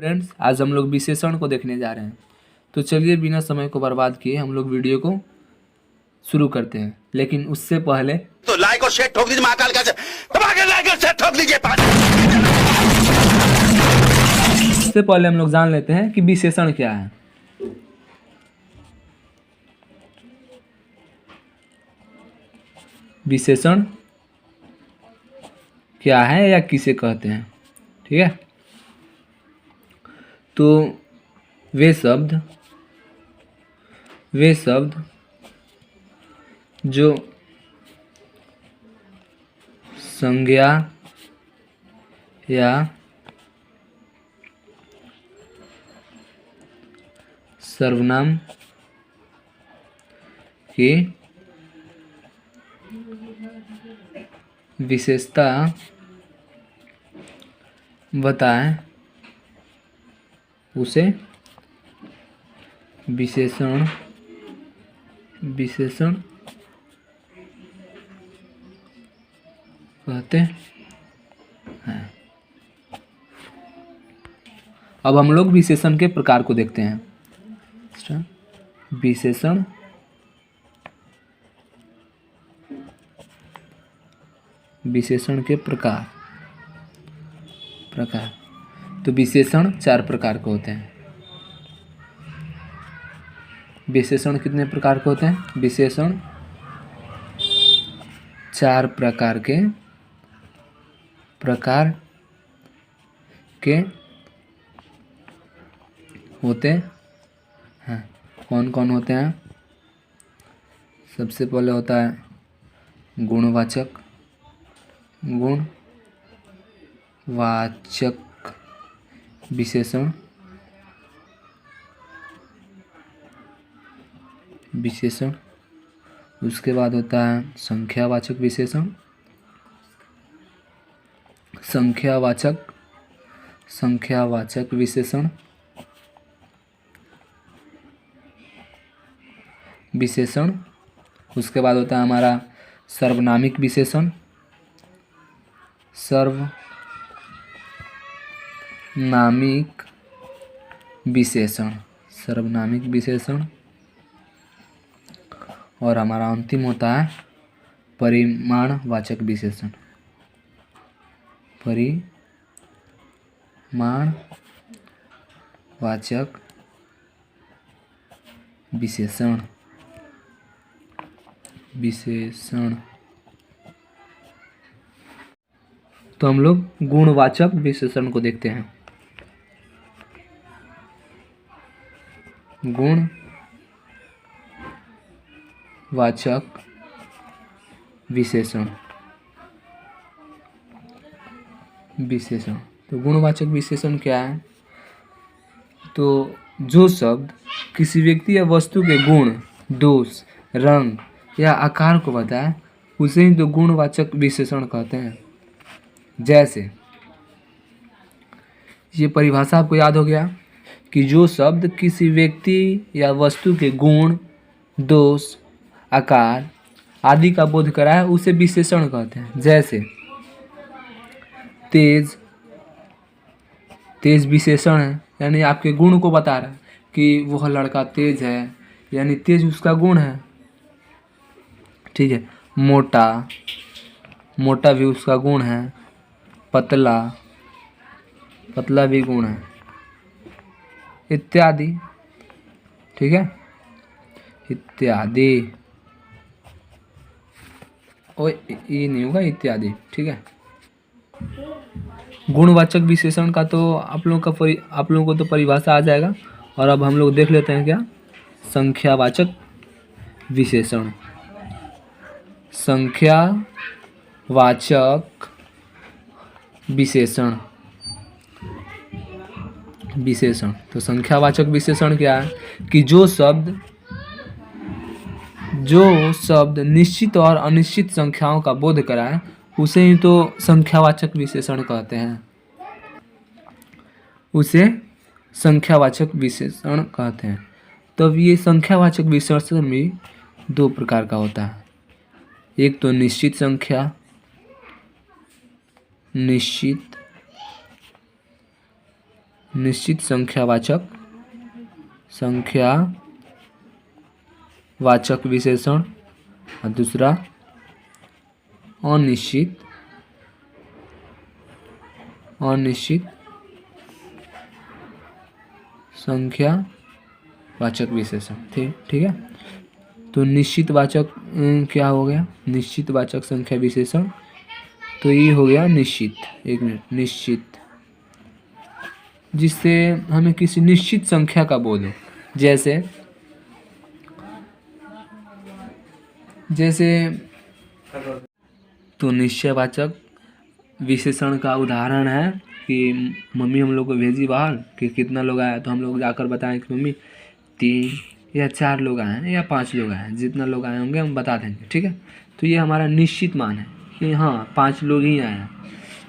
Friends, आज हम लोग विशेषण को देखने जा रहे हैं। तो चलिए बिना समय को बर्बाद किए हम लोग वीडियो को शुरू करते हैं। लेकिन उससे पहले तो लाइक और शेयर ठोक दीजिए, महाकाल का दबा के लाइक और शेयर ठोक दीजिए। उससे पहले हम लोग जान लेते हैं कि विशेषण क्या है। विशेषण क्या है या किसे कहते हैं, ठीक है। तो वे शब्द जो संज्ञा या सर्वनाम की विशेषता बताएं उसे विशेषण कहते हैं। अब हम लोग विशेषण के प्रकार को देखते हैं। विशेषण के प्रकार। तो विशेषण 4 प्रकार के होते हैं। विशेषण कितने प्रकार के होते हैं? विशेषण 4 प्रकार के होते हैं। कौन कौन होते हैं? सबसे पहले होता है गुणवाचक विशेषण। उसके बाद होता है संख्यावाचक विशेषण। संख्यावाचक विशेषण। उसके बाद होता है हमारा सर्वनामिक विशेषण। सर्वनामिक विशेषण। और हमारा अंतिम होता है परिमाणवाचक विशेषण। परिमाणवाचक विशेषण। तो हम लोग गुणवाचक विशेषण को देखते हैं। गुणवाचक विशेषण। तो गुणवाचक विशेषण क्या है? तो जो शब्द किसी व्यक्ति या वस्तु के गुण, दोष, रंग या आकार को बताए उसे ही तो गुणवाचक विशेषण कहते हैं। जैसे ये परिभाषा आपको याद हो गया कि जो शब्द किसी व्यक्ति या वस्तु के गुण, दोष, आकार आदि का बोध कराए उसे विशेषण कहते हैं। जैसे तेज विशेषण है, यानी आपके गुण को बता रहा है कि वह लड़का तेज है, यानी तेज उसका गुण है, ठीक है। मोटा भी उसका गुण है। पतला भी गुण है, इत्यादि, ठीक है, इत्यादि। ये नहीं होगा, इत्यादि, ठीक है। गुणवाचक विशेषण का तो आप लोगों को तो परिभाषा आ जाएगा। और अब हम लोग देख लेते हैं क्या संख्यावाचक विशेषण। संख्यावाचक विशेषण। तो संख्यावाचक विशेषण क्या है कि जो शब्द निश्चित और अनिश्चित संख्याओं का बोध कराए उसे ही तो संख्यावाचक विशेषण कहते हैं। तब ये संख्यावाचक विशेषण भी 2 प्रकार का होता है। एक तो निश्चित संख्या, निश्चित संख्यावाचक विशेषण और दूसरा अनिश्चित संख्यावाचक विशेषण। ठीक है। तो निश्चितवाचक क्या हो गया? निश्चितवाचक संख्या विशेषण, तो ये हो गया निश्चित। एक मिनट, निश्चित, जिससे हमें किसी निश्चित संख्या का बोध हो। जैसे तो निश्चयवाचक विशेषण का उदाहरण है कि मम्मी हम लोग को भेजी बाहर कि कितना लोग आया, तो हम लोग जाकर बताएं कि मम्मी 3 या 4 लोग आए हैं या 5 लोग आए हैं, जितना लोग आए होंगे हम बता देंगे। ठीक है। तो ये हमारा निश्चित मान है कि हाँ 5 लोग ही आए हैं,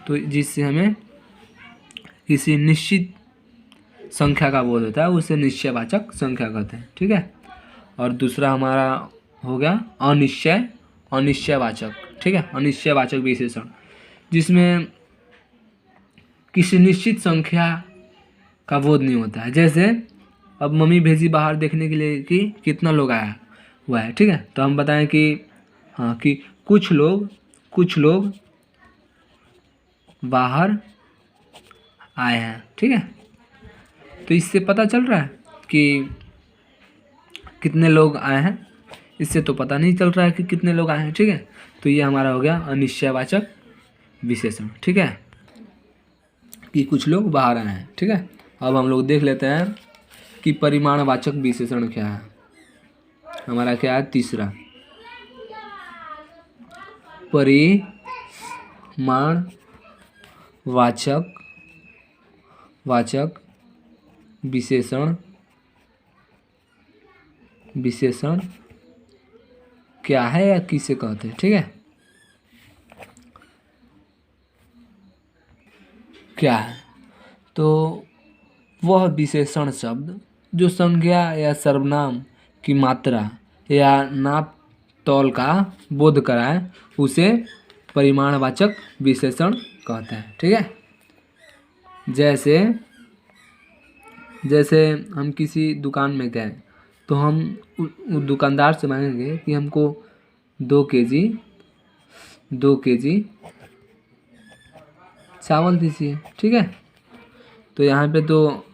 तो जिससे हमें किसी निश्चित संख्या का बोध होता है, उसे निश्चयवाचक संख्या कहते हैं। ठीक है। और दूसरा हमारा हो गया अनिश्चयवाचक। ठीक है। अनिश्चयवाचक विशेषण, जिसमें किसी निश्चित संख्या का बोध नहीं होता है। जैसे अब मम्मी भेजी बाहर देखने के लिए कि कितना लोग आया हुआ है। ठीक है। तो हम बताएं कि हाँ कि कुछ लोग बाहर आए हैं। ठीक है। तो इससे पता चल रहा है कि कितने लोग आए हैं, इससे तो पता नहीं चल रहा है कि कितने लोग आए हैं। ठीक है। तो ये हमारा हो गया अनिश्चयवाचक विशेषण। ठीक है, कि कुछ लोग बाहर आए हैं। ठीक है। अब हम लोग देख लेते हैं कि परिमाणवाचक विशेषण क्या है। हमारा क्या है? तीसरा, परिमाणवाचक विशेषण क्या है या किसे कहते हैं? ठीक है, क्या है? तो वह विशेषण शब्द जो संज्ञा या सर्वनाम की मात्रा या नाप तौल का बोध कराए, उसे परिमाणवाचक विशेषण कहते हैं। ठीक है। जैसे हम किसी दुकान में गए तो हम दुकानदार से मांगेंगे कि हमको 2 केजी चावल दीजिए। ठीक है। तो यहाँ पे तो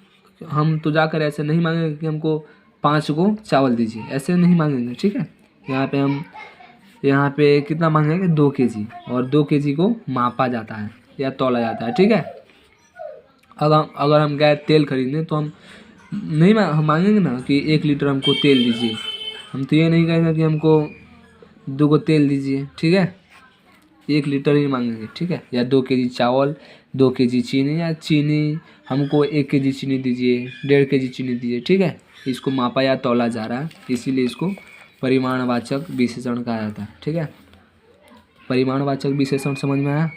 हम तो जाकर ऐसे नहीं मांगेंगे कि हमको 5 गो चावल दीजिए, ऐसे नहीं मांगेंगे। ठीक है। यहाँ पे कितना मांगेंगे? 2 केजी, और 2 केजी को मापा जाता है या तौला जाता है। ठीक है। अगर हम गए तेल खरीदने तो हम नहीं हम मांगेंगे ना कि 1 लीटर हमको तेल दीजिए। हम तो ये नहीं कहेंगे कि हमको 2 गो तेल दीजिए। ठीक है। 1 लीटर ही मांगेंगे। ठीक है। या 2 केजी चावल, 2 केजी चीनी, या चीनी हमको 1 केजी चीनी दीजिए, 1.5 केजी चीनी दीजिए। ठीक है। इसको मापा या तौला जा रहा है, इसीलिए इसको परिमाणवाचक विशेषण कहा जाता है। ठीक है। परिमाणवाचक विशेषण समझ में आया।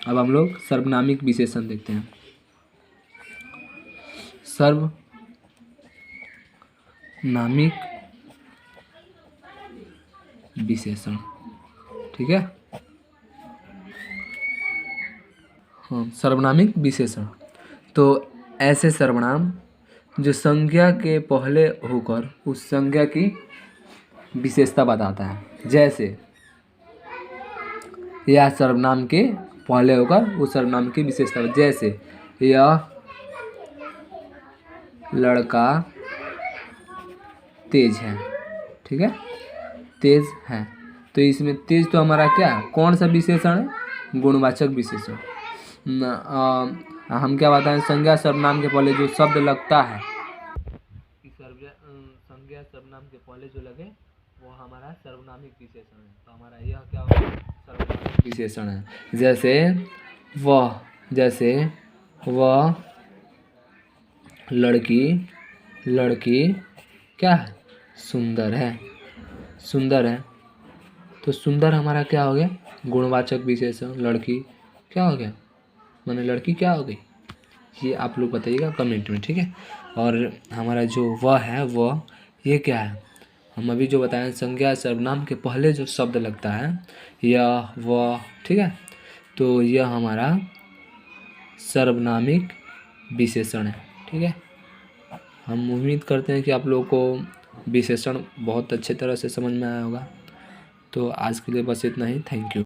अब हम लोग सर्वनामिक विशेषण देखते हैं। सर्वनामिक विशेषण। ठीक है। हाँ, सर्वनामिक विशेषण तो ऐसे सर्वनाम जो संज्ञा के पहले होकर उस संज्ञा की विशेषता बताता है। जैसे यह सर्वनाम के पहले होकर उस सर्वनाम की विशेषता, जैसे यह लड़का तेज है। ठीक है। तेज है, तो इसमें तेज तो हमारा क्या है? कौन सा विशेषण है? गुणवाचक विशेषण। हम क्या बताएं? संज्ञा सर्वनाम के पहले जो शब्द लगता है, संज्ञा सर्वनाम के पहले जो लगे वो हमारा सर्वनामिक विशेषण है। तो हमारा यह क्या होगा? सर्वनामिक विशेषण है। जैसे वह लड़की क्या है? सुंदर है। तो सुंदर हमारा क्या हो गया? गुणवाचक विशेषण। लड़की क्या हो गया? माने लड़की क्या हो गई? ये आप लोग बताइएगा कमेंट में। ठीक है। और हमारा जो वह है, वह ये क्या है? हम अभी जो बताएं, संज्ञा सर्वनाम के पहले जो शब्द लगता है, यह, वह। ठीक है। तो यह हमारा सर्वनामिक विशेषण है। ठीक है, हम उम्मीद करते हैं कि आप लोगों को विशेषण बहुत अच्छे तरह से समझ में आया होगा। तो आज के लिए बस इतना ही। Thank you.